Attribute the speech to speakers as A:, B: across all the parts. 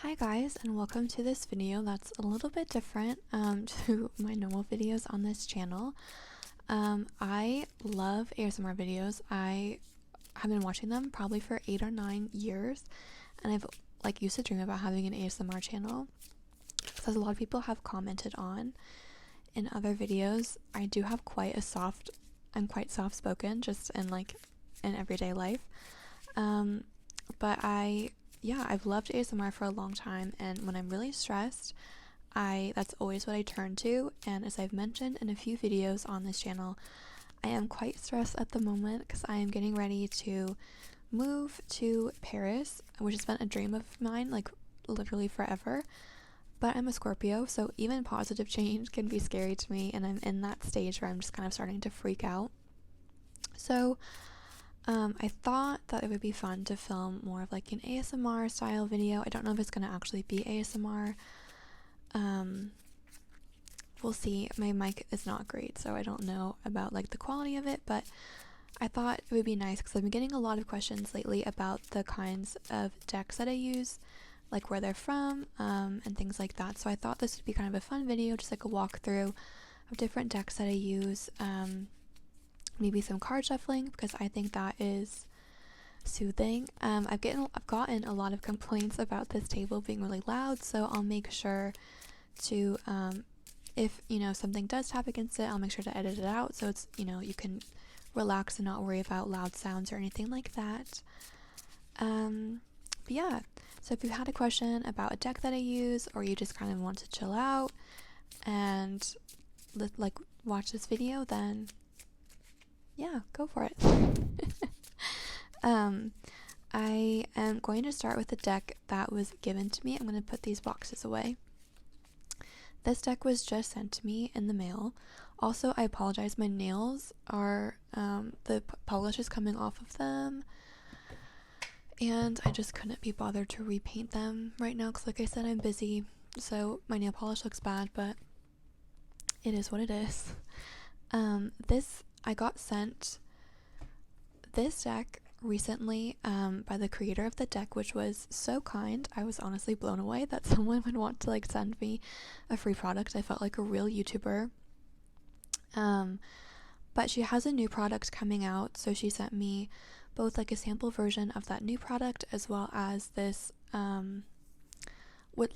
A: Hi guys, and welcome to this video that's a little bit different to my normal videos on this channel. I love ASMR videos. I have been watching them probably for 8 or 9 years, and I've used to dream about having an ASMR channel because a lot of people have commented on in other videos. I do have I'm quite soft spoken just in everyday life. But I've loved ASMR for a long time, and when I'm really stressed, that's always what I turn to. And as I've mentioned in a few videos on this channel, I am quite stressed at the moment because I am getting ready to move to Paris, which has been a dream of mine, literally forever. But I'm a Scorpio, so even positive change can be scary to me, and I'm in that stage where I'm just kind of starting to freak out. So I thought that it would be fun to film more of an ASMR style video. I don't know if it's going to actually be ASMR. We'll see. My mic is not great, so I don't know about the quality of it, but I thought it would be nice because I've been getting a lot of questions lately about the kinds of decks that I use, where they're from, and things like that. So I thought this would be kind of a fun video, just a walkthrough of different decks that I use. Maybe some card shuffling because I think that is soothing. I've gotten a lot of complaints about this table being really loud, so I'll make sure to if something does tap against it, I'll make sure to edit it out so it's you can relax and not worry about loud sounds or anything like that. But yeah, so if you had a question about a deck that I use, or you just kind of want to chill out and watch this video, then yeah, go for it. I am going to start with the deck that was given to me. I'm going to put these boxes away. This deck was just sent to me in the mail. Also, I apologize, my nails are, the polish is coming off of them, and I just couldn't be bothered to repaint them right now because, like I said, I'm busy, so my nail polish looks bad, but it is what it is. I got sent this deck recently by the creator of the deck, which was so kind. I was honestly blown away that someone would want to send me a free product. I felt like a real YouTuber. But she has a new product coming out, so she sent me both a sample version of that new product as well as this what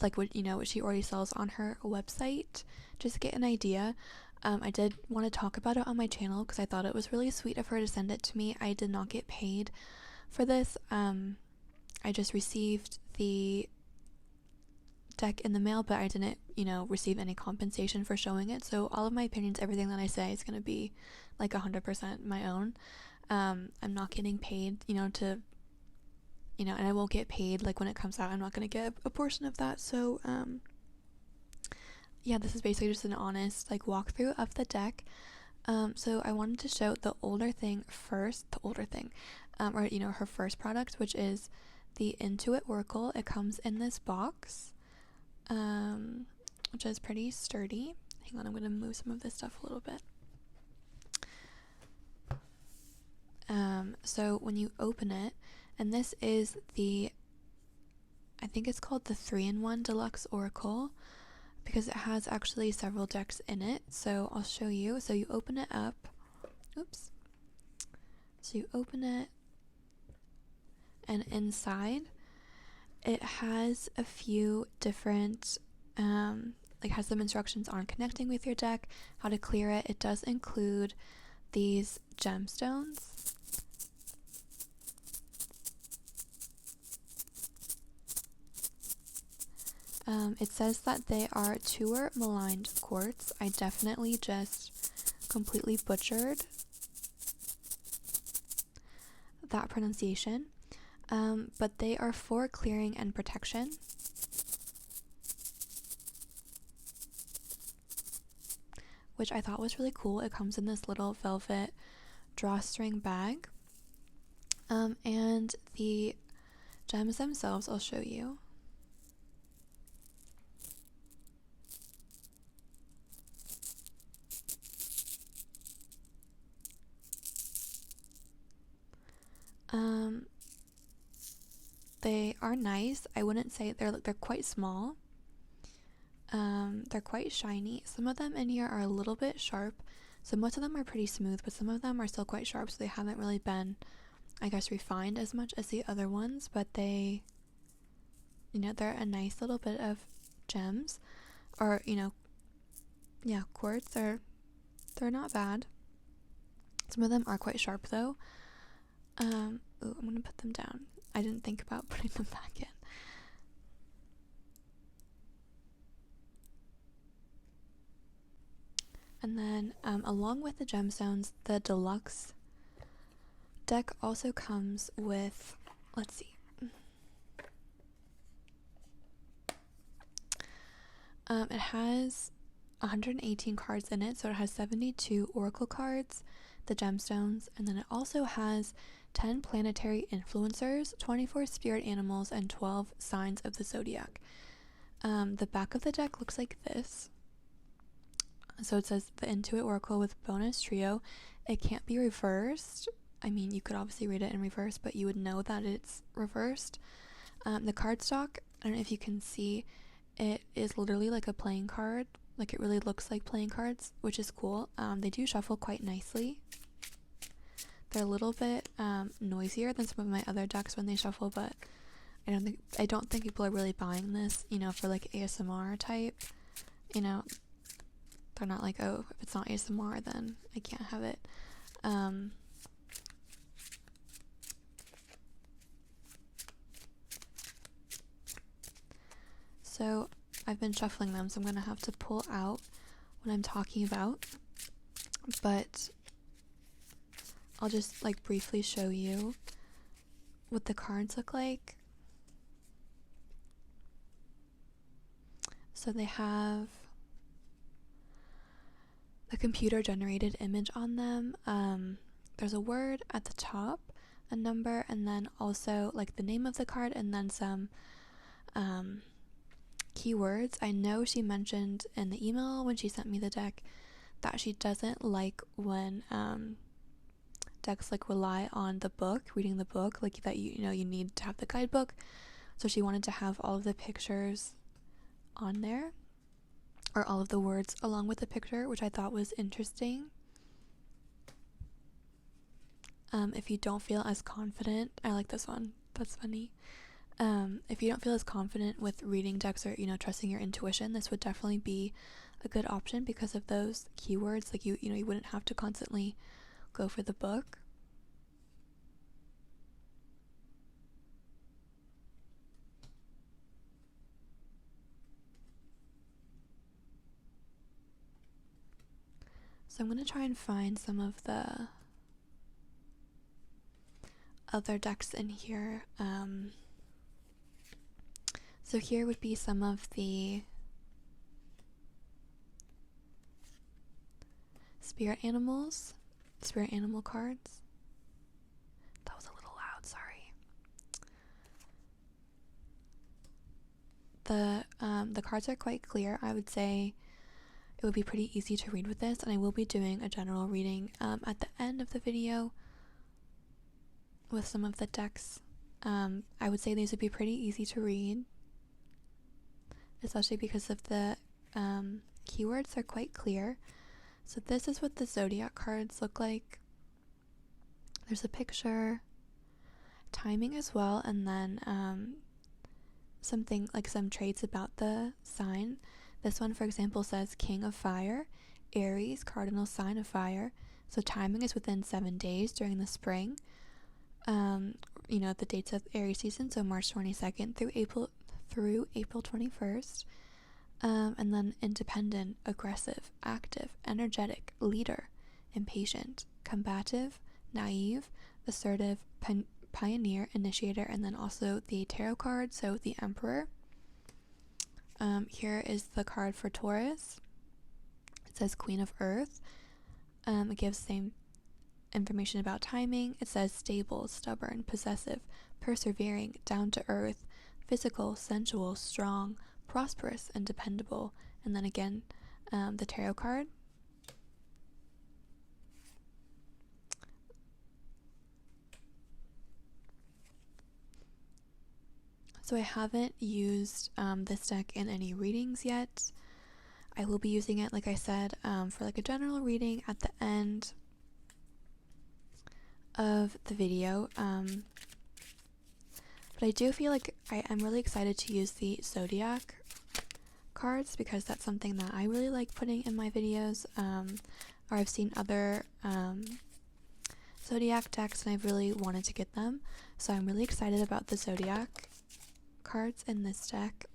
A: she already sells on her website, just to get an idea. I did want to talk about it on my channel because I thought it was really sweet of her to send it to me. I did not get paid for this. I just received the deck in the mail, but I didn't, receive any compensation for showing it. So all of my opinions, everything that I say is going to be 100% my own. I'm not getting paid, and I won't get paid when it comes out. I'm not going to get a portion of that. So, yeah, this is basically just an honest walkthrough of the deck. So I wanted to show the older thing first, or her first product, which is the Intuit Oracle. It comes in this box, which is pretty sturdy. Hang on, I'm going to move some of this stuff a little bit. So when you open it, and this is I think it's called the 3-in-1 Deluxe Oracle, because it has actually several decks in it. So I'll show you. So you open it up. Oops. So you open it, and inside it has a few different has some instructions on connecting with your deck, how to clear it. It does include these gemstones. It says that they are tour maligned quartz. I definitely just completely butchered that pronunciation, but they are for clearing and protection. Which I thought was really cool. It comes in this little velvet drawstring bag. And the gems themselves, I'll show you. They are nice. I wouldn't say they're quite small. They're quite shiny. Some of them in here are a little bit sharp. So most of them are pretty smooth, but some of them are still quite sharp, so they haven't really been, I guess, refined as much as the other ones, but they, you know, they're a nice little bit of gems, or, you know, yeah, quartz. They're not bad. Some of them are quite sharp though. Ooh, I'm gonna put them down. I didn't think about putting them back in. And then along with the gemstones, the deluxe deck also comes with, let's see, it has 118 cards in it, so it has 72 oracle cards, the gemstones, and then it also has 10 planetary influencers, 24 spirit animals, and 12 signs of the zodiac. The back of the deck looks like this. So it says the Intuit Oracle with bonus trio. It can't be reversed. I mean, you could obviously read it in reverse, but you would know that it's reversed. The cardstock, I don't know if you can see, it is literally like a playing card. Like, it really looks like playing cards, which is cool. They do shuffle quite nicely. They're a little bit noisier than some of my other decks when they shuffle, but I don't think people are really buying this, you know, for like ASMR type. You know, they're not like, oh, if it's not ASMR, then I can't have it. So I've been shuffling them, so I'm gonna have to pull out what I'm talking about, but I'll just like briefly show you what the cards look like. So they have the computer generated image on them. There's a word at the top, a number, and then also like the name of the card, and then some keywords. I know she mentioned in the email when she sent me the deck that she doesn't like when decks like rely on the book, reading the book, like that you know you need to have the guidebook. So she wanted to have all of the pictures on there, or all of the words along with the picture, which I thought was interesting. If you don't feel as confident, I like this one, that's funny. If you don't feel as confident with reading decks, or, you know, trusting your intuition, this would definitely be a good option because of those keywords. Like, you know, you wouldn't have to constantly go for the book. So I'm going to try and find some of the other decks in here. So here would be some of the spirit animal cards. That was a little loud, sorry. The cards are quite clear. I would say it would be pretty easy to read with this, and I will be doing a general reading at the end of the video with some of the decks. I would say these would be pretty easy to read, especially because of the keywords are quite clear. So this is what the Zodiac cards look like. There's a picture, timing as well, and then something like some traits about the sign. This one, for example, says King of Fire, Aries, cardinal sign of fire. So timing is within 7 days during the spring. You know, the dates of Aries season, so March 22nd through April 21st. And then independent, aggressive, active, energetic, leader, impatient, combative, naive, assertive, pioneer, initiator, and then also the tarot card, so the Emperor. Here is the card for Taurus. It says Queen of Earth. It gives same information about timing. It says stable, stubborn, possessive, persevering, down to earth, physical, sensual, strong, prosperous, and dependable. And then again, the tarot card. So I haven't used this deck in any readings yet. I will be using it, like I said, for like a general reading at the end of the video. But I do feel like I'm really excited to use the Zodiac cards because that's something that I really like putting in my videos. Or I've seen other Zodiac decks and I've really wanted to get them. So I'm really excited about the Zodiac cards in this deck.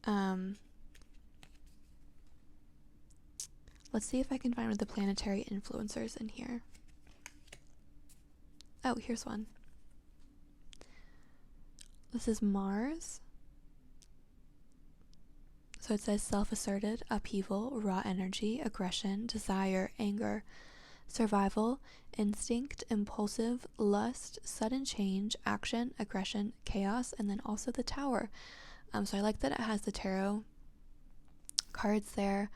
A: Let's see if I can find one of the planetary influencers in here. Oh, here's one. This is Mars. So it says self-asserted, upheaval, raw energy, aggression, desire, anger, survival, instinct, impulsive, lust, sudden change, action, aggression, chaos, and then also the Tower. So I like that it has the tarot cards there.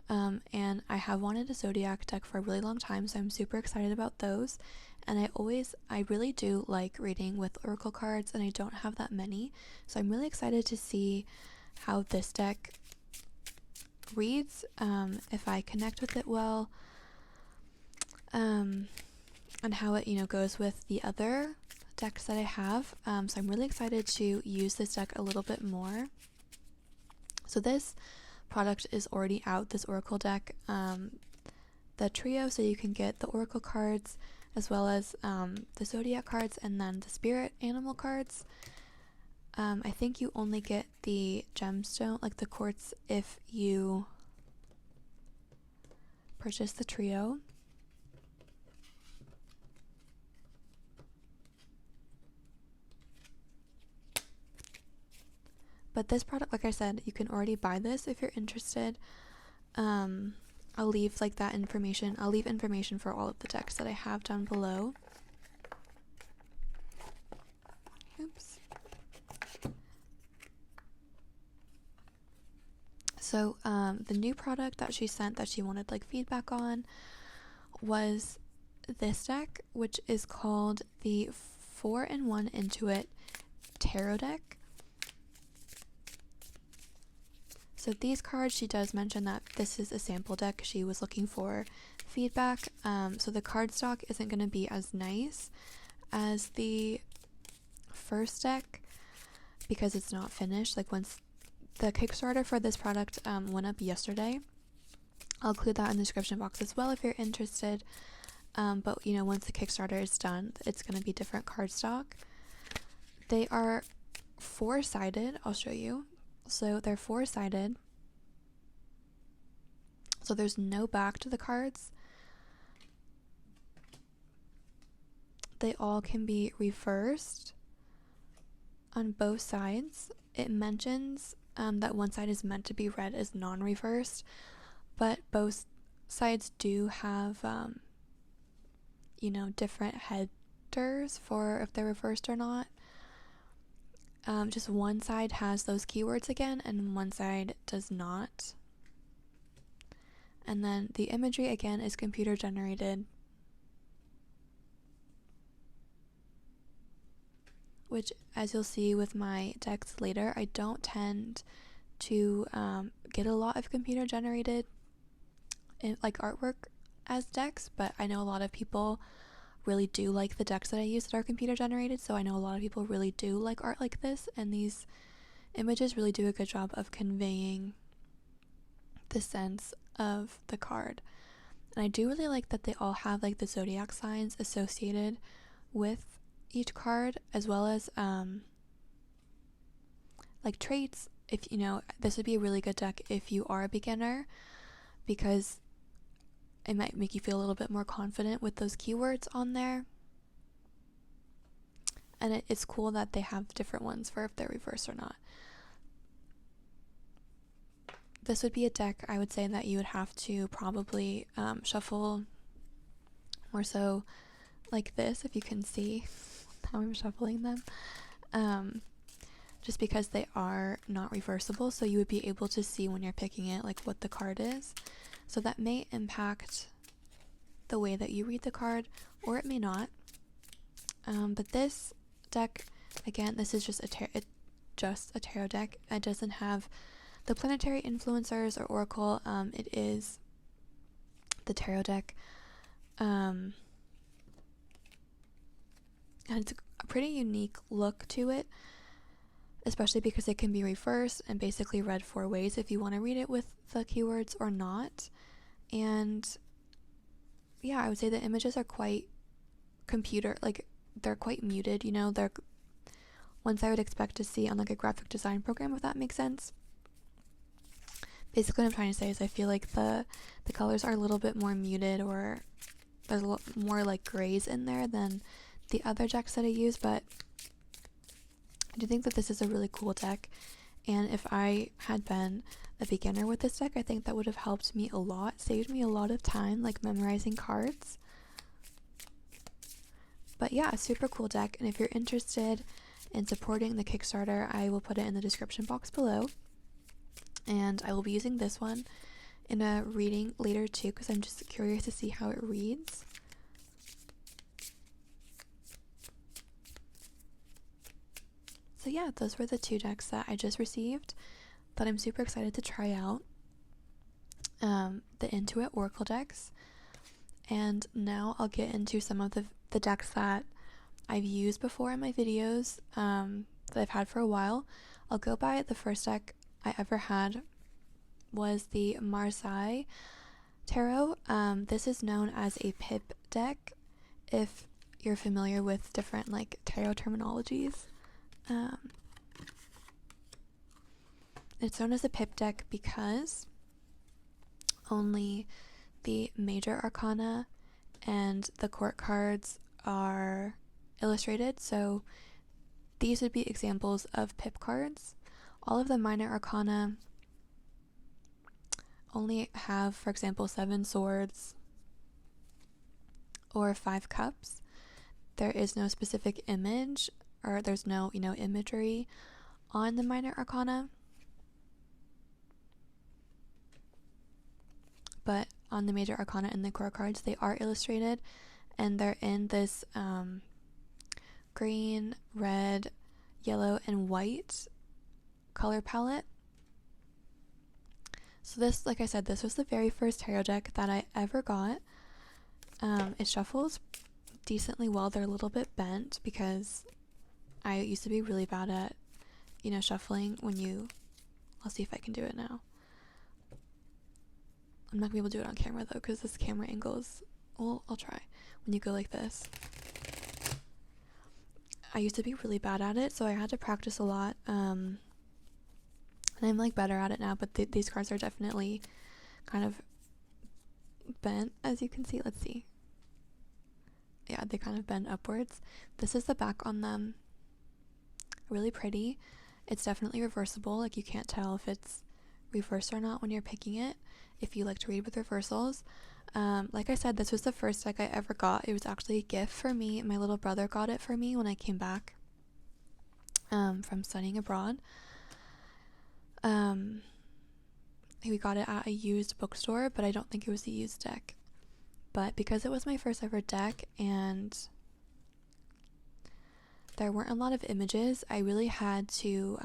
A: And I have wanted a Zodiac deck for a really long time, so I'm super excited about those. And I really do like reading with oracle cards, and I don't have that many. So I'm really excited to see how this deck reads, if I connect with it well, and how it, goes with the other decks that I have. So I'm really excited to use this deck a little bit more. So this product is already out, this oracle deck, the trio, so you can get the oracle cards as well as the Zodiac cards and then the spirit animal cards. I think you only get the gemstone, like the quartz, if you purchase the trio. But this product, like I said, you can already buy this if you're interested. I'll leave like that information. I'll leave information for all of the decks that I have down below. Oops. So the new product that she sent that she wanted like feedback on was this deck, which is called the 4-in-1 Intuit Tarot deck. So these cards, she does mention that this is a sample deck. She was looking for feedback. So the cardstock isn't going to be as nice as the first deck because it's not finished. Like once the Kickstarter for this product went up yesterday. I'll include that in the description box as well if you're interested. But once the Kickstarter is done, it's going to be different cardstock. They are 4-sided. I'll show you. So they're 4-sided. So there's no back to the cards. They all can be reversed on both sides. It mentions that one side is meant to be read as non-reversed, but both sides do have different headers for if they're reversed or not. Just one side has those keywords again and one side does not. And then the imagery again is computer generated, which as you'll see with my decks later, I don't tend to get a lot of computer generated artwork as decks, but I know a lot of people really do like the decks that I use that are computer generated, so I know a lot of people really do like art like this, and these images really do a good job of conveying the sense of the card. And I do really like that they all have like the zodiac signs associated with each card, as well as like traits. If this would be a really good deck if you are a beginner, because it might make you feel a little bit more confident with those keywords on there. And it's cool that they have different ones for if they're reversed or not. This would be a deck I would say that you would have to probably shuffle more so like this, if you can see how I'm shuffling them. Just because they are not reversible, so you would be able to see when you're picking it like what the card is. So that may impact the way that you read the card, or it may not. But this deck, again, this is just a just a tarot deck. It doesn't have the planetary influencers or oracle. It is the tarot deck. And it's a pretty unique look to it, especially because it can be reversed and basically read 4 ways if you want to read it with the keywords or not. And yeah, I would say the images are quite they're quite muted, you know, they're ones I would expect to see on like a graphic design program, if that makes sense. Basically what I'm trying to say is I feel like the colors are a little bit more muted, or there's a lot more like grays in there than the other decks that I use, but I do think that this is a really cool deck, and if I had been a beginner with this deck, I think that would have helped me a lot, saved me a lot of time, like memorizing cards. But yeah, a super cool deck, and if you're interested in supporting the Kickstarter, I will put it in the description box below, and I will be using this one in a reading later too, because I'm just curious to see how it reads. So yeah, those were the 2 decks that I just received that I'm super excited to try out. The Intuit Oracle decks. And now I'll get into some of the decks that I've used before in my videos, that I've had for a while. I'll go by the first deck I ever had was the Marseille Tarot. This is known as a pip deck, if you're familiar with different like tarot terminologies. It's known as a pip deck because only the major arcana and the court cards are illustrated, so these would be examples of pip cards. All of the minor arcana only have, for example, 7 swords or 5 cups. There is no specific image, or there's no, imagery on the minor arcana. But on the major arcana and the core cards, they are illustrated, and they're in this green, red, yellow, and white color palette. So this, like I said, this was the very first tarot deck that I ever got. It shuffles decently well. They're a little bit bent because I used to be really bad at, shuffling I'll see if I can do it now. I'm not gonna be able to do it on camera though, because this camera angle is, well, I'll try. When you go like this. I used to be really bad at it, so I had to practice a lot. And I'm like better at it now, but these cards are definitely kind of bent, as you can see. Let's see. Yeah, they kind of bend upwards. This is the back on them. Really pretty. It's definitely reversible. Like, you can't tell if it's reversed or not when you're picking it, if you like to read with reversals. Like I said, this was the first deck I ever got. It was actually a gift for me. My little brother got it for me when I came back from studying abroad. We got it at a used bookstore, but I don't think it was a used deck. But because it was my first ever deck and there weren't a lot of images, I really had to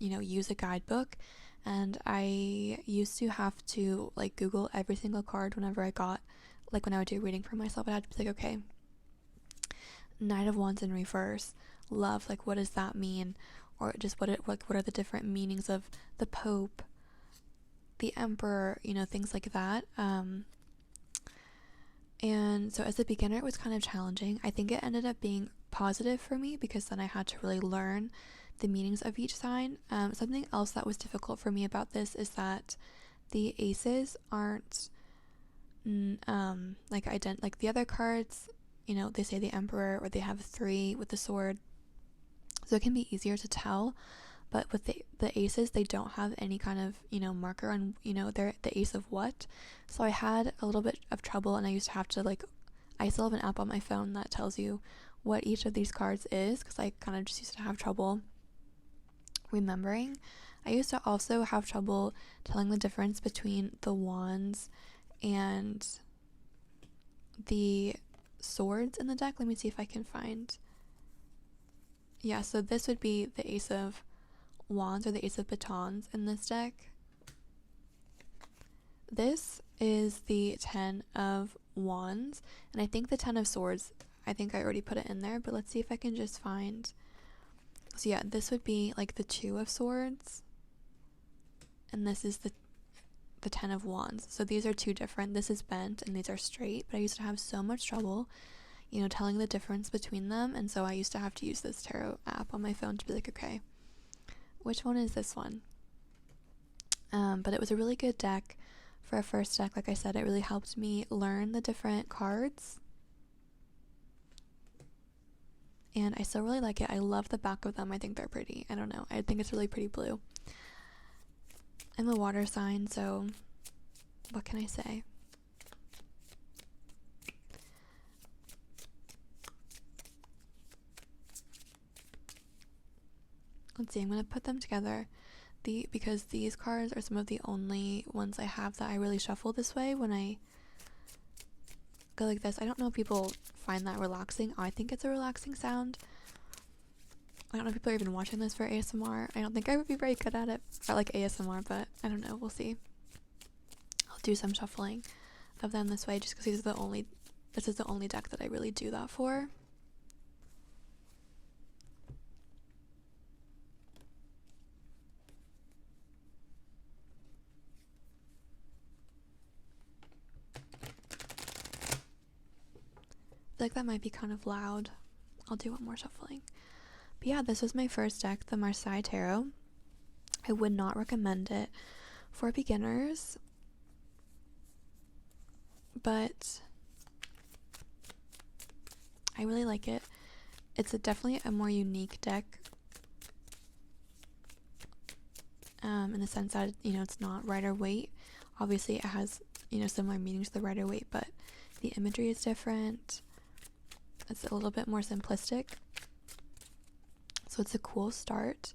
A: use a guidebook, and I used to have to like Google every single card whenever I got, like when I would do reading for myself. I had to be like, okay, Knight of Wands in reverse, love, like what does that mean? Or just what are the different meanings of the Pope, the Emperor, things like that. And so as a beginner, it was kind of challenging. I think it ended up being positive for me because then I had to really learn the meanings of each sign. Something else that was difficult for me about this is that the aces aren't like the other cards. They say the Emperor, or they have 3 with the sword, so it can be easier to tell. But with the aces, they don't have any kind of marker on they're the ace of what. So I had a little bit of trouble, and I used to have to I still have an app on my phone that tells you what each of these cards is, because I kind of just used to have trouble remembering. I used to also have trouble telling the difference between the wands and the swords in the deck. Let me see if I can find. Yeah, so this would be the ace of Wands or the Ace of Batons in this deck. This is the 10 of Wands, and I think the 10 of Swords, I think I already put it in there, but let's see if I can just find. So yeah, this would be like the 2 of Swords, and this is the 10 of Wands. So these are two different. This is bent and these are straight, but I used to have so much trouble, you know, telling the difference between them, and so I used to have to use this tarot app on my phone to be like, okay, which one is this one? But it was a really good deck for a first deck. Like I said, it really helped me learn the different cards, and I still really like it. I love the back of them. I think they're pretty. I don't know, I think it's really pretty blue. I'm a water sign, so what can I say? Let's see, I'm going to put them together because these cards are some of the only ones I have that I really shuffle this way when I go like this. I don't know if people find that relaxing. I think it's a relaxing sound. I don't know if people are even watching this for ASMR. I don't think I would be very good at it for like ASMR, but I don't know. We'll see. I'll do some shuffling of them this way just because this is the only deck that I really do that for. I feel like that might be kind of loud. I'll do one more shuffling. But yeah, this was my first deck, the Marseille Tarot. I would not recommend it for beginners, but I really like it. It's definitely a more unique deck, in the sense that, you know, it's not Rider-Waite. Obviously, it has, you know, similar meanings to the Rider-Waite, but the imagery is different. It's a little bit more simplistic. So it's a cool start.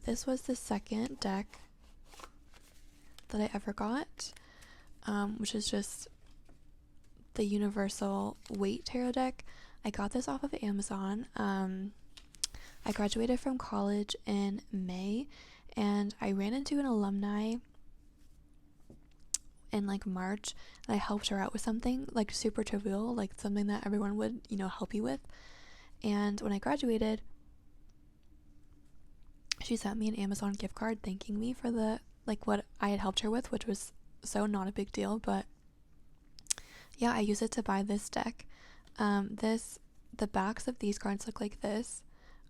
A: This was the second deck that I ever got, which is just the Universal Waite Tarot deck. I got this off of Amazon. I graduated from college in May, and I ran into an alumni in like March, and I helped her out with something like super trivial, like something that everyone would, you know, help you with. And when I graduated, she sent me an Amazon gift card thanking me for the like what I had helped her with, which was so not a big deal. But yeah, I used it to buy this deck. The backs of these cards look like this.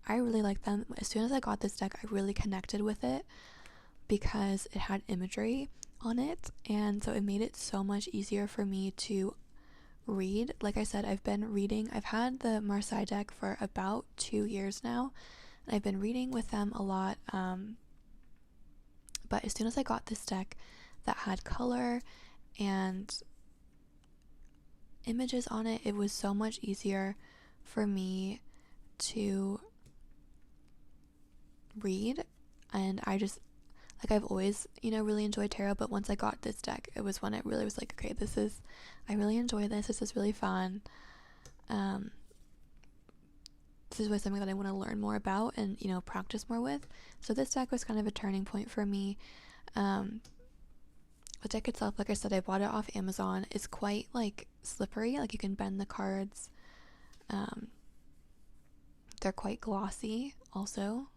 A: I really like them. As soon as I got this deck, I really connected with it because it had imagery on it, and so it made it so much easier for me to read. Like I said, I've had the Marseille deck for about 2 years now, and I've been reading with them a lot, but as soon as I got this deck that had color and images on it, it was so much easier for me to read. And I just, like, I've always, you know, really enjoyed tarot, but once I got this deck, it was when it really was like, okay, I really enjoy this is really fun. This is something that I want to learn more about and, you know, practice more with. So this deck was kind of a turning point for me. The deck itself, like I said, I bought it off Amazon. It's quite like slippery, like you can bend the cards. They're quite glossy also.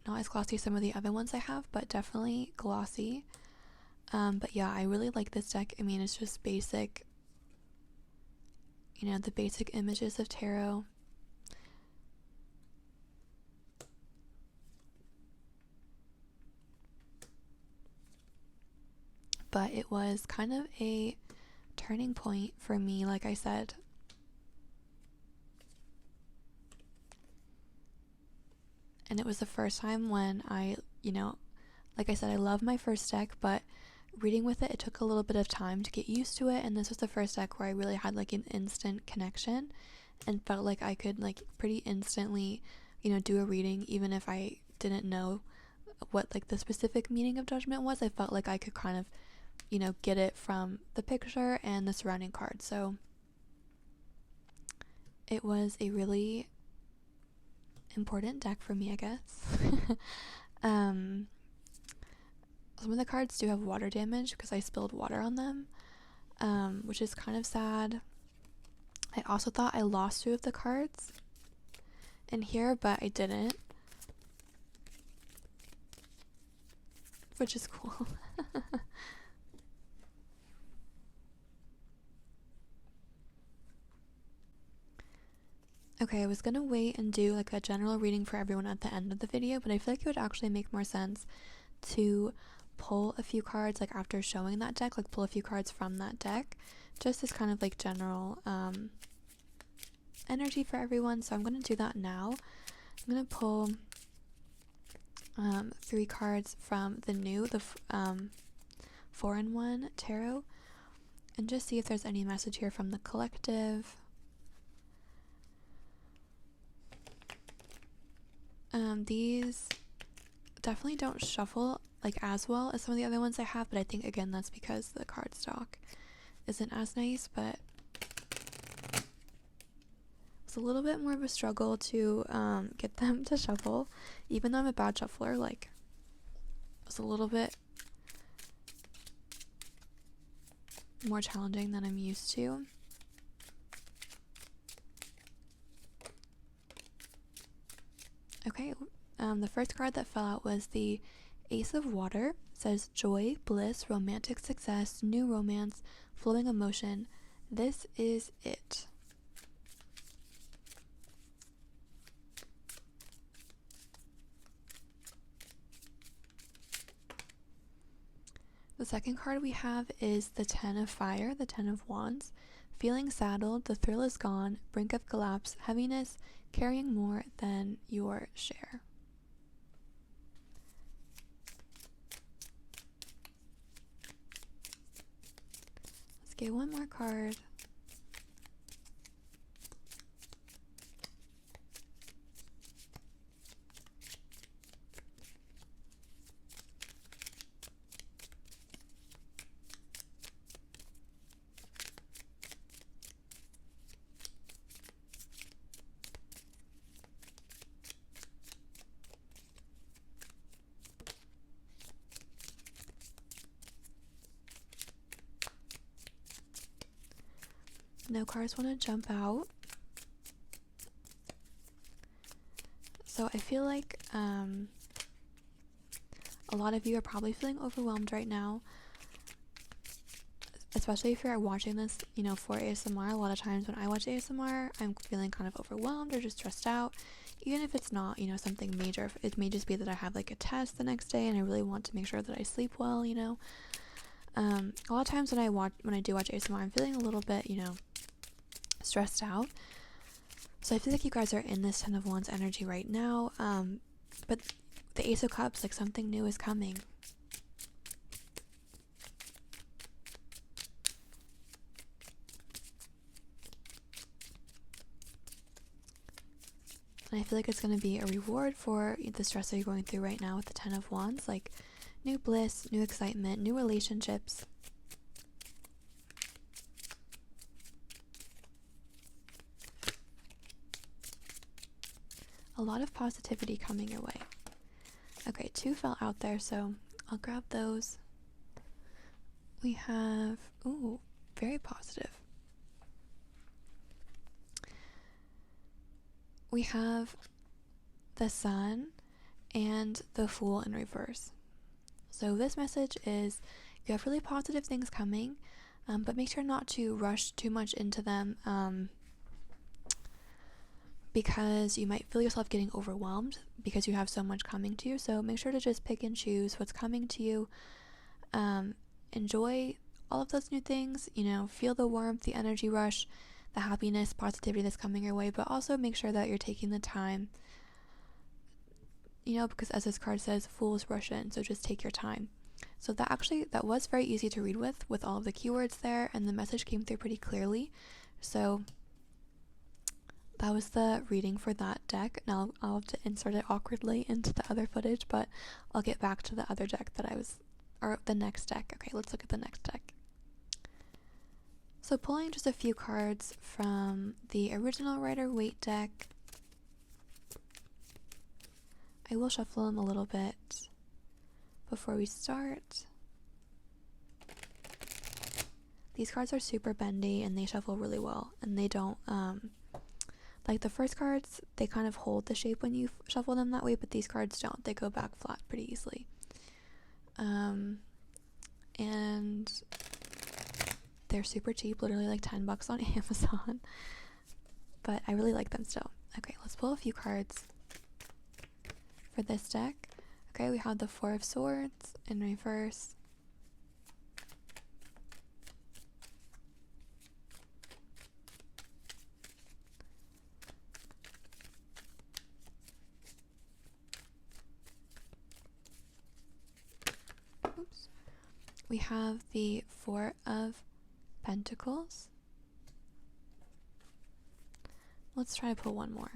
A: Not as glossy as some of the other ones I have, but definitely glossy. But yeah, I really like this deck. I mean, it's just basic, you know, the basic images of tarot. But it was kind of a turning point for me, like I said. And it was the first time when I, you know, like I said, I love my first deck, but reading with it, it took a little bit of time to get used to it. And this was the first deck where I really had like an instant connection and felt like I could like pretty instantly, you know, do a reading, even if I didn't know what like the specific meaning of judgment was. I felt like I could kind of, you know, get it from the picture and the surrounding cards. So it was a really important deck for me, I guess. Some of the cards do have water damage because I spilled water on them, which is kind of sad. I also thought I lost 2 of the cards in here, but I didn't, which is cool. Okay, I was gonna wait and do like a general reading for everyone at the end of the video, but I feel like it would actually make more sense to pull a few cards like after showing that deck, like pull a few cards from that deck, just as kind of like general energy for everyone. So I'm gonna do that now. I'm gonna pull 3 cards from the 4-in-1 tarot and just see if there's any message here from the collective. These definitely don't shuffle like as well as some of the other ones I have, but I think again that's because the cardstock isn't as nice, but it's a little bit more of a struggle to get them to shuffle, even though I'm a bad shuffler. Like, it's a little bit more challenging than I'm used to. Okay, the first card that fell out was the Ace of Water. It says joy, bliss, romantic success, new romance, flowing emotion. This is it. The second card we have is the 10 of Fire, the 10 of Wands. Feeling saddled, the thrill is gone, brink of collapse, heaviness, carrying more than your share. Let's get one more card. No cards want to jump out. So I feel like a lot of you are probably feeling overwhelmed right now, especially if you're watching this, you know, for ASMR. A lot of times when I watch ASMR, I'm feeling kind of overwhelmed or just stressed out, even if it's not, you know, something major. It may just be that I have like a test the next day and I really want to make sure that I sleep well, you know. A lot of times when I do watch ASMR, I'm feeling a little bit, you know, stressed out. So I feel like you guys are in this 10 of Wands energy right now, but the Ace of Cups, like something new is coming. And I feel like it's going to be a reward for the stress that you're going through right now with the 10 of Wands, like new bliss, new excitement, new relationships. A lot of positivity coming your way. Okay, 2 fell out there, so I'll grab those. We have, ooh, very positive. We have the Sun and the Fool in reverse. So this message is you have really positive things coming, but make sure not to rush too much into them, because you might feel yourself getting overwhelmed because you have so much coming to you. So make sure to just pick and choose what's coming to you. Enjoy all of those new things, you know, feel the warmth, the energy rush, the happiness, positivity that's coming your way, but also make sure that you're taking the time, you know, because as this card says, fools rush in, so just take your time. So that was very easy to read with all of the keywords there, and the message came through pretty clearly. So that was the reading for that deck. Now I'll have to insert it awkwardly into the other footage, but I'll get back to the other deck or the next deck. Okay, let's look at the next deck. So pulling just a few cards from the original Rider-Waite deck. I will shuffle them a little bit before we start. These cards are super bendy and they shuffle really well, and they don't, like the first cards, they kind of hold the shape when you shuffle them that way, but these cards don't. They go back flat pretty easily. And they're super cheap, literally like $10 on Amazon, but I really like them still. Okay, let's pull a few cards for this deck. Okay, we have the Four of Swords in reverse. Oops. We have the Four of Pentacles. Let's try to pull one more.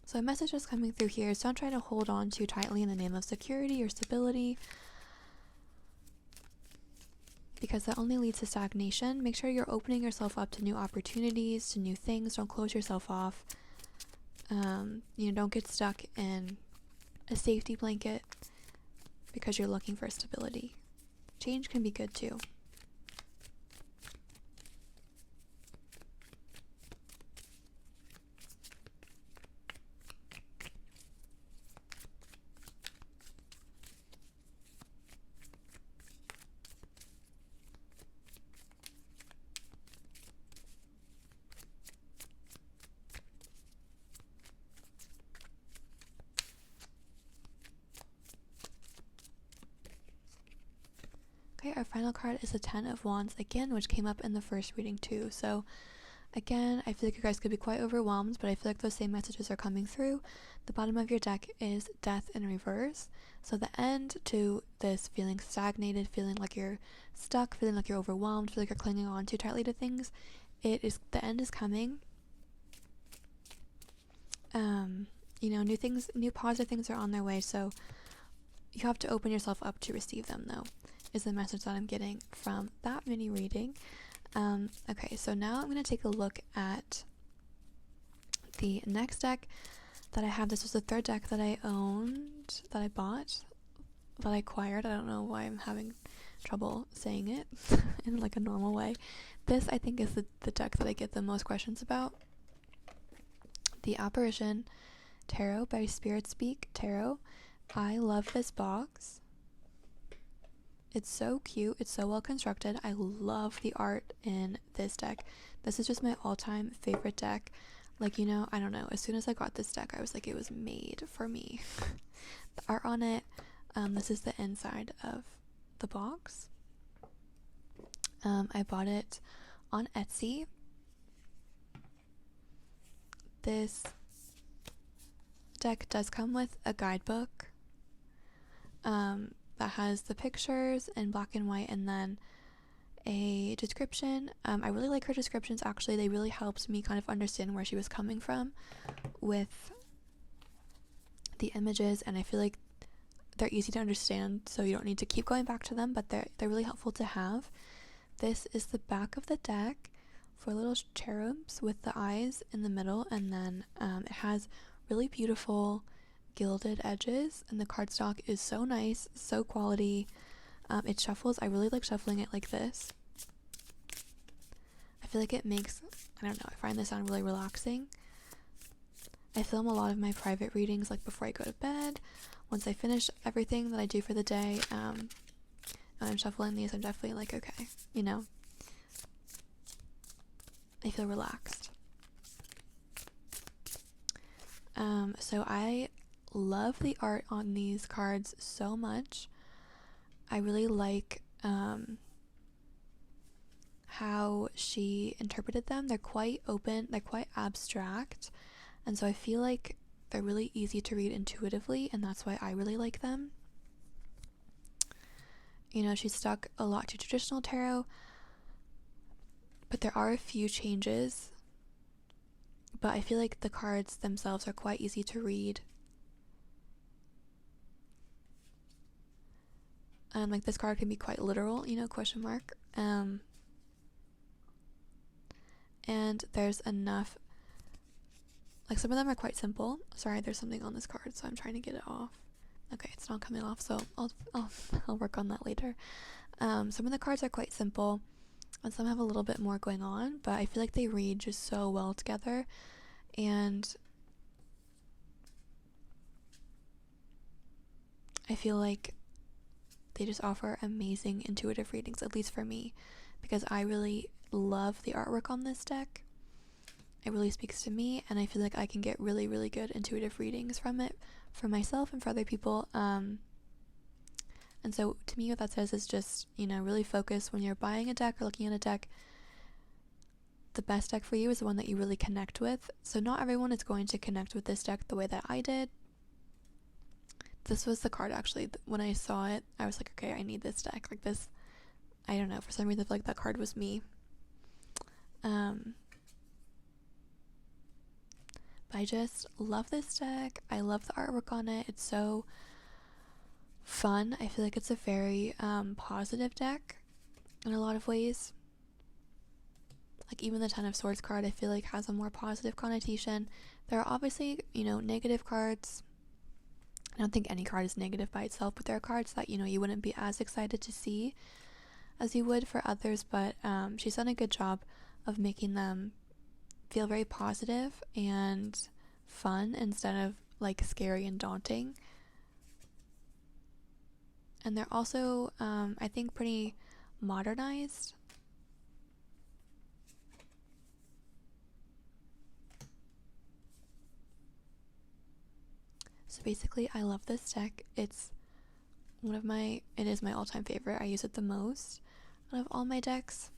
A: So a message is coming through here, so don't try to hold on too tightly in the name of security or stability, because that only leads to stagnation. Make sure you're opening yourself up to new opportunities, to new things. Don't close yourself off. Don't get stuck in a safety blanket because you're looking for stability. Change can be good too. Okay, our final card is the Ten of Wands again, which came up in the first reading too. So again, I feel like you guys could be quite overwhelmed, but I feel like those same messages are coming through. The bottom of your deck is Death in reverse. So the end to this feeling stagnated, feeling like you're stuck, feeling like you're overwhelmed, feeling like you're clinging on too tightly to things. The end is coming. New things, new positive things are on their way, so you have to open yourself up to receive them though, is the message that I'm getting from that mini reading. Okay, so now I'm going to take a look at the next deck that I have. This was the third deck that I owned, that I bought, that I acquired. I don't know why I'm having trouble saying it in like a normal way. This, I think, is the deck that I get the most questions about. The Apparition Tarot by Spirit Speak Tarot. I love this box. It's so cute. It's so well constructed. I love the art in this deck. This is just my all-time favorite deck. Like, I don't know. As soon as I got this deck, I was like, it was made for me. The art on it. This is the inside of the box. I bought it on Etsy. This deck does come with a guidebook. That has the pictures in black and white, and then a description. I really like her descriptions, actually. They really helped me kind of understand where she was coming from with the images, and I feel like they're easy to understand, so you don't need to keep going back to them, but they're really helpful to have. This is the back of the deck, for little cherubs with the eyes in the middle, and then it has really beautiful gilded edges, and the cardstock is so nice, so quality. It shuffles. I really like shuffling it like this. I feel like it makes, I don't know, I find this sound really relaxing. I film a lot of my private readings like before I go to bed. Once I finish everything that I do for the day, and I'm shuffling these, I'm definitely like, okay, I feel relaxed. So I love the art on these cards so much. I really like how she interpreted them. They're quite open, they're quite abstract, and so I feel like they're really easy to read intuitively, and that's why I really like them. She's stuck a lot to traditional tarot, but there are a few changes. But I feel like the cards themselves are quite easy to read. Like this card can be quite literal, question mark. And there's enough like some of them are quite simple. Sorry, there's something on this card, so I'm trying to get it off. Okay, it's not coming off, so I'll work on that later. Some of the cards are quite simple, and some have a little bit more going on, but I feel like they read just so well together, and I feel like they just offer amazing intuitive readings, at least for me, because I really love the artwork on this deck. It really speaks to me, and I feel like I can get really, really good intuitive readings from it for myself and for other people. And so to me, what that says is just, you know, really focus when you're buying a deck or looking at a deck. The best deck for you is the one that you really connect with. So not everyone is going to connect with this deck the way that I did. This was the card, actually. When I saw it, I was like, okay, I need this deck. Like this, I don't know, for some reason I feel like that card was me. But I just love this deck. I love the artwork on it. It's so fun. I feel like it's a very positive deck in a lot of ways. Like even the Ten of Swords card, I feel like has a more positive connotation. There are obviously, you know, negative cards. I don't think any card is negative by itself, but there are cards that, you know, you wouldn't be as excited to see as you would for others, but she's done a good job of making them feel very positive and fun instead of like scary and daunting. And they're also, I think, pretty modernized. So basically, I love this deck. It is my all-time favorite. I use it the most out of all my decks.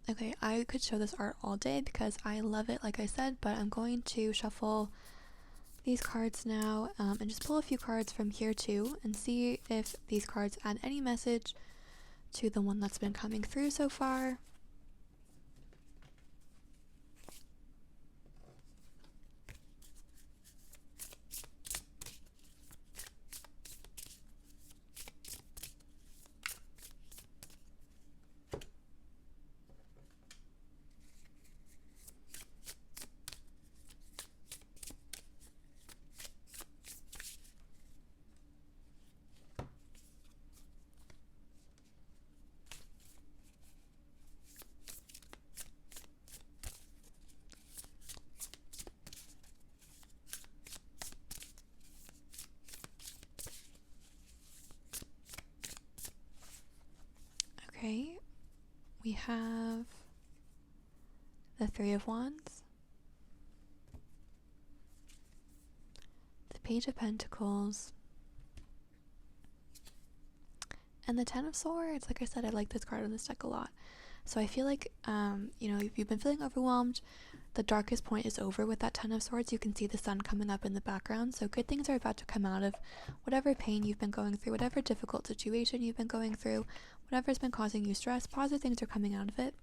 A: Okay, I could show this art all day because I love it, like I said, but I'm going to shuffle these cards now and just pull a few cards from here too and see if these cards add any message to the one that's been coming through so far. Okay, we have the Three of Wands, the Page of Pentacles, and the Ten of Swords. Like I said, I like this card on this deck a lot. So I feel like, you know, if you've been feeling overwhelmed, the darkest point is over with that Ten of Swords. You can see the sun coming up in the background. So good things are about to come out of whatever pain you've been going through, whatever difficult situation you've been going through, whatever's been causing you stress. Positive things are coming out of it.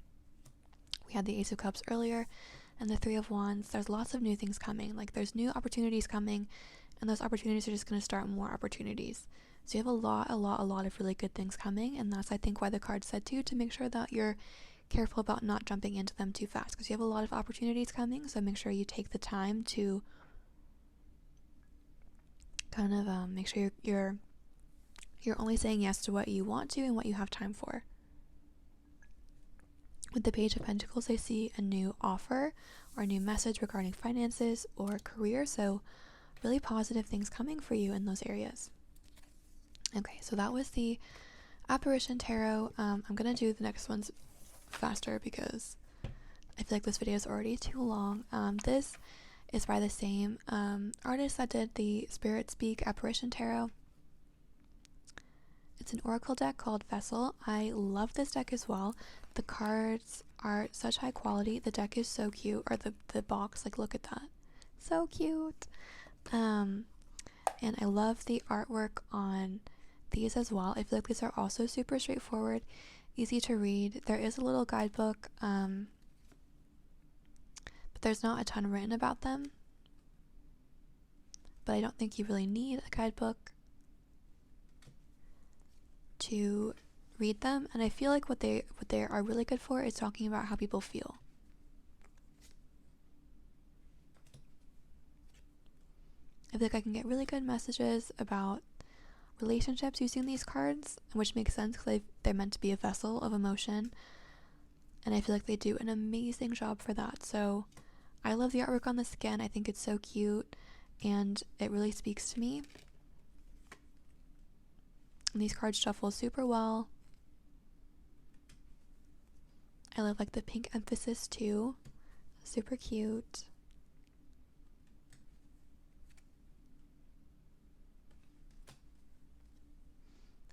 A: We had the Ace of Cups earlier and the Three of Wands. There's lots of new things coming. Like there's new opportunities coming, and those opportunities are just going to start more opportunities. So you have a lot of really good things coming, and that's, I think, why the card said too, to make sure that you're careful about not jumping into them too fast, because you have a lot of opportunities coming. So make sure you take the time to kind of make sure you're only saying yes to what you want to and what you have time for. With the Page of Pentacles, I see a new offer or a new message regarding finances or career. So really positive things coming for you in those areas. Okay, so that was the Apparition Tarot. I'm going to do the next ones faster because I feel like this video is already too long. This is by the same artist that did the Spirit Speak Apparition Tarot. It's an oracle deck called Vessel. I love this deck as well. The cards are such high quality. The deck is so cute, or the box, like look at that. So cute. And I love the artwork on these as well. I feel like these are also super straightforward, easy to read. There is a little guidebook, but there's not a ton written about them. But I don't think you really need a guidebook to read them, and I feel like what they are really good for is talking about how people feel. I feel like I can get really good messages about relationships using these cards, which makes sense because they're meant to be a vessel of emotion, and I feel like they do an amazing job for that. So I love the artwork on this again. I think it's so cute and it really speaks to me. And these cards shuffle super well. I love like the pink emphasis too. Super cute.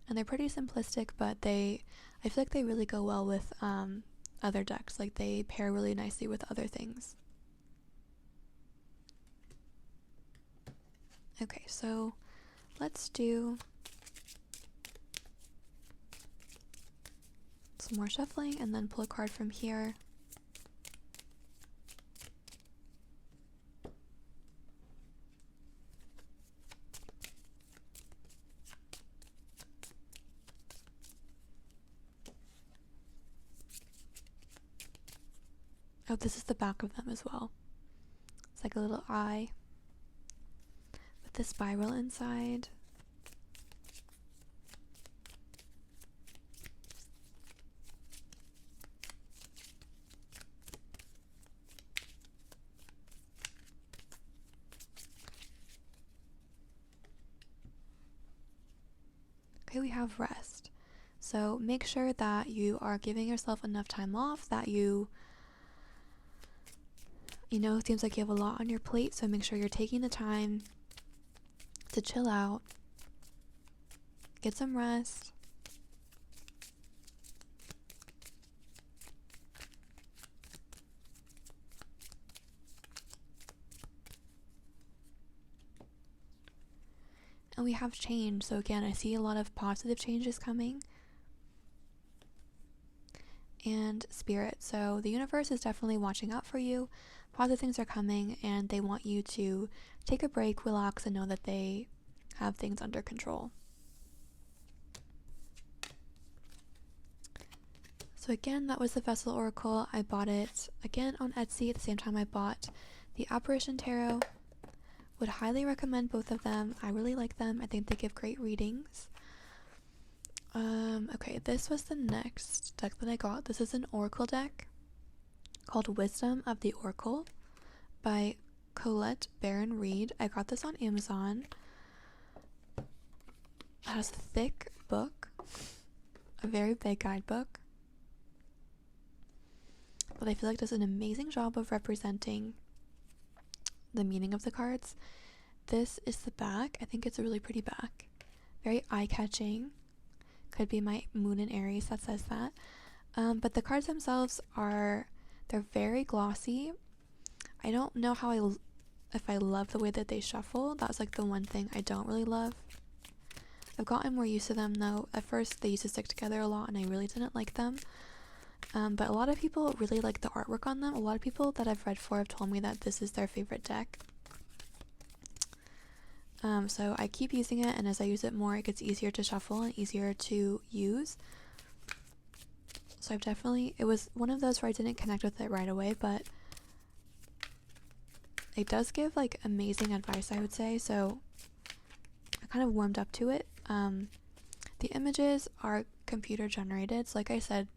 A: And they're pretty simplistic, but I feel like they really go well with other decks. Like they pair really nicely with other things. Okay, so let's do some more shuffling and then pull a card from here. Oh, this is the back of them as well. It's like a little eye with the spiral inside. Okay, we have rest. So make sure that you are giving yourself enough time off, that you know, it seems like you have a lot on your plate, so make sure you're taking the time to chill out, get some rest. And we have change, so again, I see a lot of positive changes coming. And spirit, so the universe is definitely watching out for you. Positive things are coming, and they want you to take a break, relax, and know that they have things under control. So again, that was the Vessel Oracle. I bought it again on Etsy at the same time I bought the Apparition Tarot. Would highly recommend both of them. I really like them. I think they give great readings. Okay, this was the next deck that I got. This is an oracle deck called Wisdom of the Oracle by Colette Baron Reed. I got this on Amazon. It has a thick book, a very big guidebook, but I feel like does an amazing job of representing the meaning of the cards. This is the back. I think it's a really pretty back. Very eye-catching. Could be my moon in Aries that says that. But the cards themselves they're very glossy. I don't know if I love the way that they shuffle. That's like the one thing I don't really love. I've gotten more used to them though. At first they used to stick together a lot and I really didn't like them. But a lot of people really like the artwork on them. A lot of people that I've read for have told me that this is their favorite deck. So I keep using it, and as I use it more, it gets easier to shuffle and easier to use. So it was one of those where I didn't connect with it right away, but it does give like amazing advice, I would say. So I kind of warmed up to it. The images are computer generated. So like I said,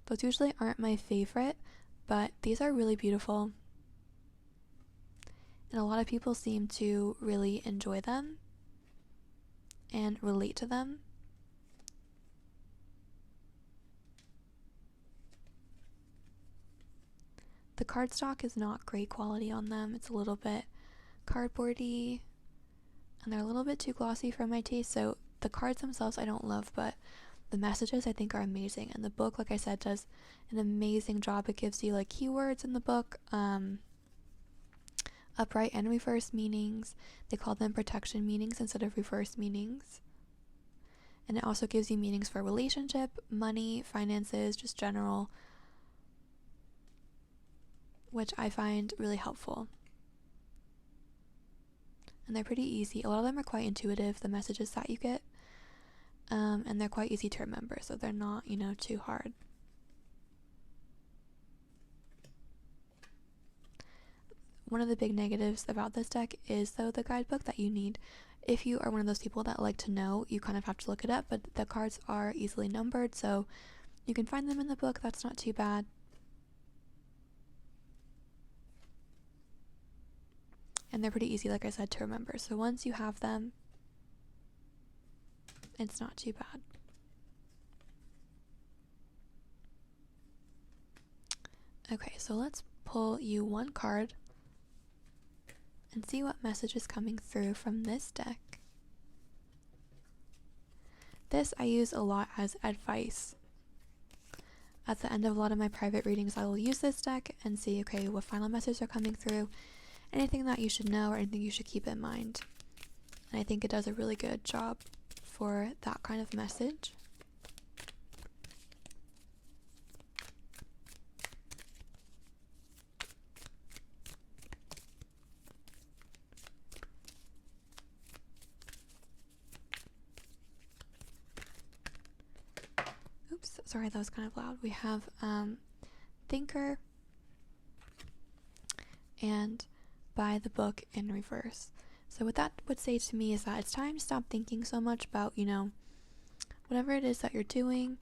A: those usually aren't my favorite, but these are really beautiful. And a lot of people seem to really enjoy them and relate to them. The cardstock is not great quality on them. It's a little bit cardboardy, and they're a little bit too glossy for my taste. So the cards themselves I don't love, but the messages I think are amazing. And the book, like I said, does an amazing job. It gives you like keywords in the book, upright and reverse meanings. They call them protection meanings instead of reverse meanings. And it also gives you meanings for relationship, money, finances, just general, which I find really helpful. And they're pretty easy. A lot of them are quite intuitive, the messages that you get. And they're quite easy to remember, so they're not, too hard. One of the big negatives about this deck is, though, the guidebook that you need. If you are one of those people that like to know, you kind of have to look it up, but the cards are easily numbered, so you can find them in the book. That's not too bad. And they're pretty easy, like I said, to remember. So once you have them, it's not too bad. Okay, so let's pull you one card and see what message is coming through from this deck. This I use a lot as advice. At the end of a lot of my private readings, I will use this deck and see, okay, what final messages are coming through, anything that you should know or anything you should keep in mind. And I think it does a really good job for that kind of message. Oops, sorry, that was kind of loud. We have Thinker and By the Book in reverse. So what that would say to me is that it's time to stop thinking so much about, whatever it is that you're doing.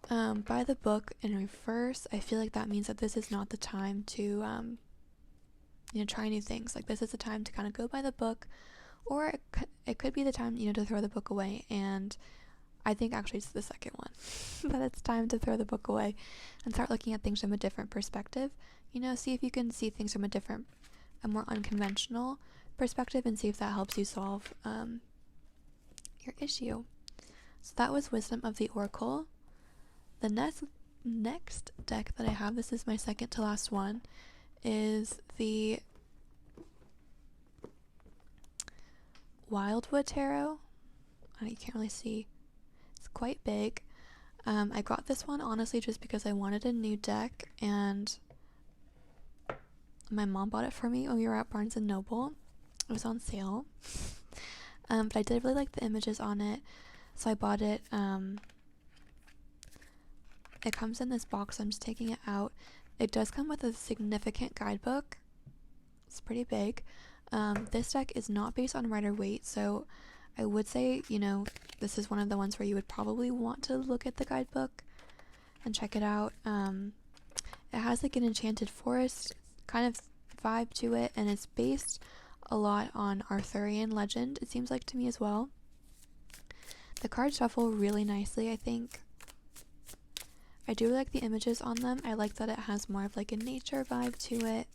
A: By the book in reverse, I feel like that means that this is not the time to, try new things. Like, this is the time to kind of go by the book, or it could be the time, to throw the book away. And I think actually it's the second one, that it's time to throw the book away and start looking at things from a different perspective. See if you can see things from a more unconventional perspective, and see if that helps you solve your issue. So that was Wisdom of the Oracle. The next deck that I have, this is my second to last one, is the Wildwood Tarot. You can't really see. It's quite big. I got this one honestly just because I wanted a new deck, and my mom bought it for me when we were at Barnes & Noble. It was on sale. But I did really like the images on it, so I bought it. It comes in this box, so I'm just taking it out. It does come with a significant guidebook. It's pretty big. This deck is not based on Rider-Waite, so I would say, this is one of the ones where you would probably want to look at the guidebook and check it out. It has like an enchanted forest kind of vibe to it, and it's based a lot on Arthurian legend, it seems like to me as well. The cards shuffle really nicely, I think. I do like the images on them. I like that it has more of like a nature vibe to it.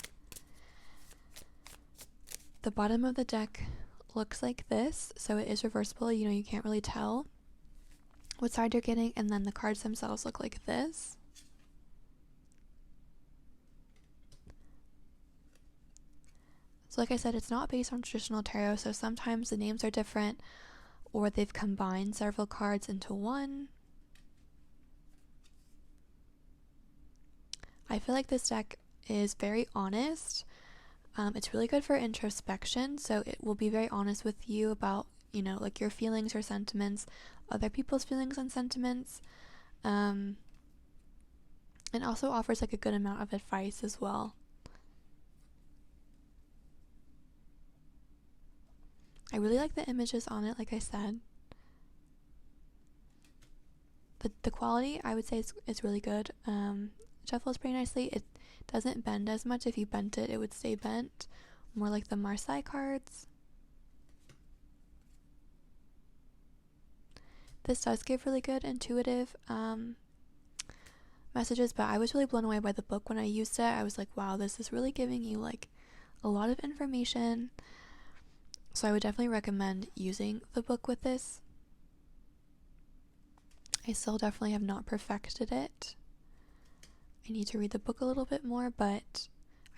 A: The bottom of the deck looks like this, so it is reversible. You can't really tell what side you're getting, and then the cards themselves look like this. So like I said, it's not based on traditional tarot, so sometimes the names are different, or they've combined several cards into one. I feel like this deck is very honest. It's really good for introspection, so it will be very honest with you about, like your feelings or sentiments, other people's feelings and sentiments. And also offers like a good amount of advice as well. I really like the images on it, like I said. The quality, I would say, is really good. It shuffles pretty nicely. It doesn't bend as much. If you bent it, it would stay bent. More like the Marseille cards. This does give really good intuitive messages, but I was really blown away by the book when I used it. I was like, wow, this is really giving you like a lot of information. So I would definitely recommend using the book with this. I still definitely have not perfected it. I need to read the book a little bit more, but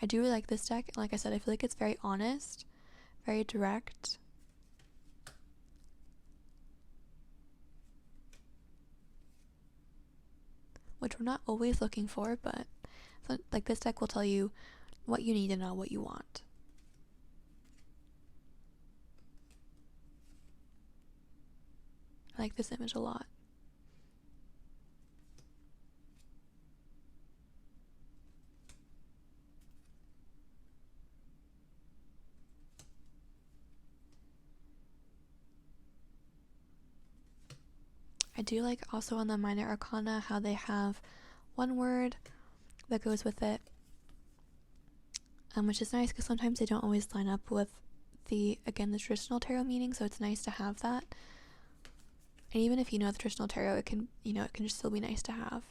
A: I do really like this deck. Like I said, I feel like it's very honest, very direct. Which we're not always looking for, but so, like, this deck will tell you what you need and not what you want. I like this image a lot. I do like also on the minor arcana how they have one word that goes with it, which is nice because sometimes they don't always line up with the traditional tarot meaning, so it's nice to have that. And even if you know the traditional tarot, it can just still be nice to have.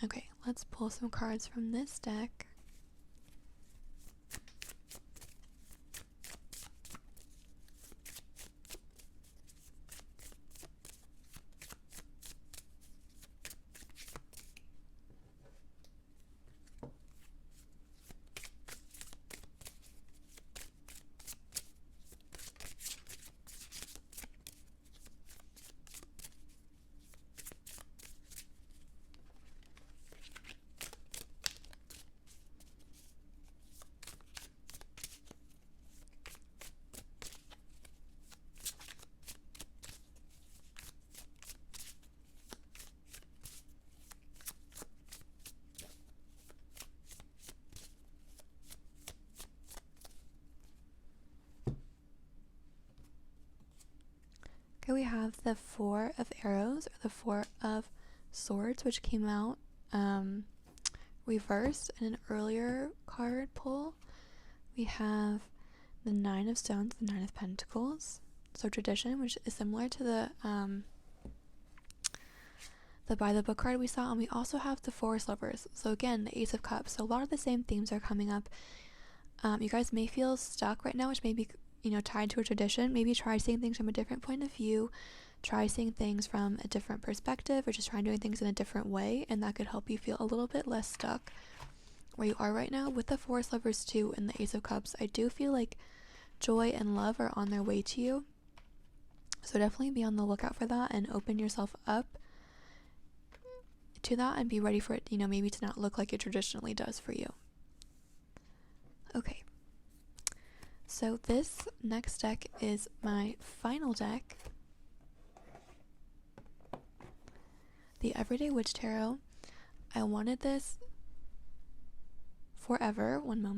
A: Okay, let's pull some cards from this deck. Okay, we have the Four of Arrows, or the Four of Swords, which came out reversed in an earlier card pull. We have the Nine of Stones, the Nine of Pentacles, so tradition, which is similar to the by the book card we saw, and we also have the Forest Lovers, so again the Ace of Cups. So a lot of the same themes are coming up. You guys may feel stuck right now, which may be tied to a tradition. Maybe try seeing things from a different point of view, try seeing things from a different perspective, or just try doing things in a different way, and that could help you feel a little bit less stuck where you are right now. With the Forest Lovers too and the Ace of Cups, I do feel like joy and love are on their way to you, so definitely be on the lookout for that and open yourself up to that and be ready for it, maybe to not look like it traditionally does for you. Okay, so this next deck is my final deck, the Everyday Witch Tarot. I wanted this forever. One moment.